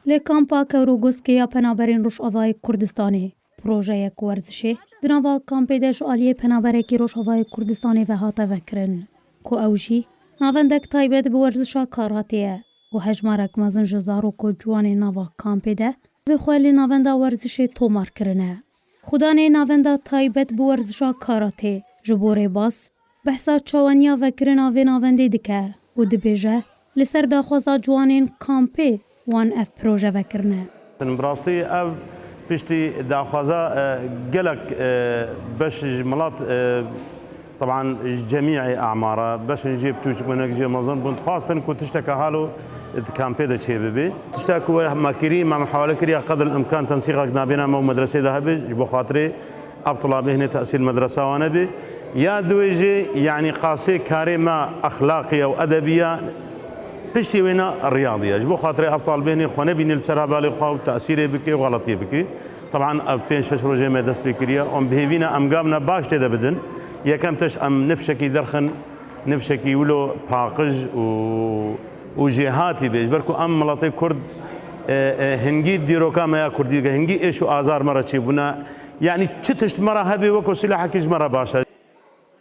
لکامپا کewregosk یا پنابرین روش‌آوای کردستانی پروژه ورزشی دنوا کامپیدش عالیه پنابرکی روش‌آوای کردستانی و هاته وکرن کو اوجی ناوندک تایبت به ورزش کاراتیه و هجمارک مزن جزارو کو جوان نوا کامپیده و خالی ناوندا ورزشی تومار کرنه خدانه ناوندا تایبت به ورزش کاراتی جبور باس بحثا چوانیا وکرن و ناونده دکه و دبیجه لسر داخوزا جوانین کامپی وان اف پروژه وکرنه. براستی او بشتي داخوزا قلق باش جملات طبعا جميع اعماره باش نجيب توش من نجي مظن بنت خاصه كنت تشتكى حاله كامبيدا تشي بيبي تشتكوا ماكري مع محاوله كريا قدر الامكان تنسيق نابينا مو مدرسه ذهبي جبو خاطري افضل به هنا تاثير مدرسه وانا بي يا دويجي يعني قاسي كاريما اخلاقيه وادبيه بشتي وينا الرياضيه جبو خاطري افضل بيني خونا بيني السرابالي خو تاثيري بكي وغلطي بكي طبعا بين شش روجي ما دست بكريا ام بهيفينا ام قامنا باش تدا بدن يا كم تش ام نفشكي درخن نفشكي ولو باقج وجهاتي بيجبركو ام ملاطي كرد هنجي ديروكا ما يا كردي هنجي ايش ازار مره تشيبنا يعني تشتش مره هبي وكو سلاحك مره باشا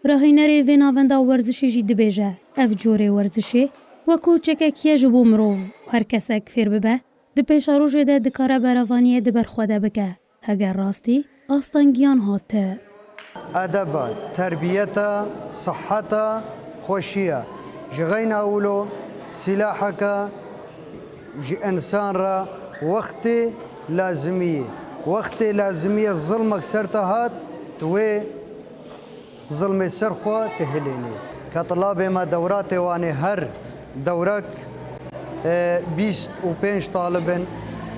راهينري فينا فندا ورزشي جي دبيجه اف جوري ورزشي وكو چککیه جبو مروف هر کسک فیر ببه ده پیشا روژه ده دکاره براوانیه ده برخواده بکه هگر راستی آستانگیان هاته ادب تربیت صحت خوشیه جغین اولو سلاحك جي انسان را وقت لازمیه ظلمك سرتهات توي ظلم سرخوا تهليني كطلاب ما دورات واني هر دورك 25 طالب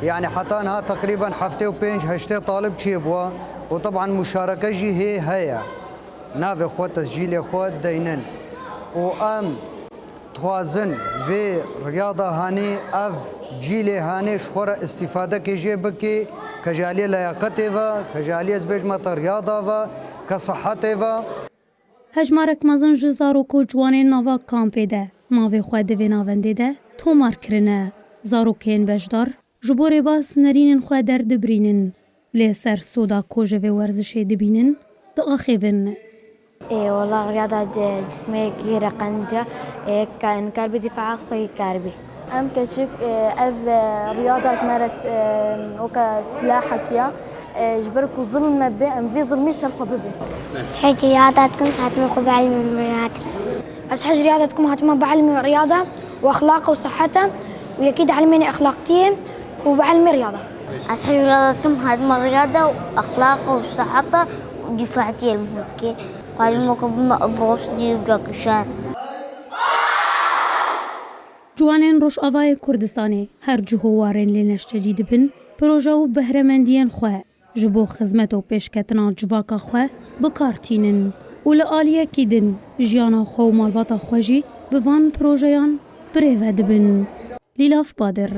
يعني حتى انها تقريبا حفتي وبينج هشتي طالب تشيبوا وطبعا مشاركه جي هي نافي خو تسجيل خو دينن وام توازن في رياضه هاني اف جيلي هاني شخوره استفاده كي بكي كجاليه لياقته و كجاليه زبجمه رياضه و كصحته و هجمارک مزن جزارو کو جوانین نوا کامپیده ماوی خود دوی ناونده ده تومار کرنه زاروکین بجدار جبور باس نرینن خود در دبرینن لی سر سودا کوجه و ورزشه دبینن دا آخیون والله رياضة جسمية كبيرة قنجة كان كاربي دفاع خي كاربي أم كشك أف رياضة مارس وكا سلاحك يا جبرك ظلم بي أم في ظلمي سلخو ببي حاجة رياضتكم هتمخوا بعلم الرياضة أسحج رياضتكم هتمخوا بعلم الرياضة وأخلاقه وصحته وأكيد علمني أخلاقية وبعلم الرياضة أسحج رياضتكم هتمخوا الرياضة وأخلاقه وصحته ودفاعتي المهمة جوانین روش آوای کردستانی هر جوهوارین لینشتجی دبن پروژه و بهرمندیان خواه جبو خدمت و پیشکتنا جواکا خواه بکارتینن و لآلیه کیدن جیانا خو و مالباتا خوژی بوان پروژهان بریوه دبن لیلاف بادر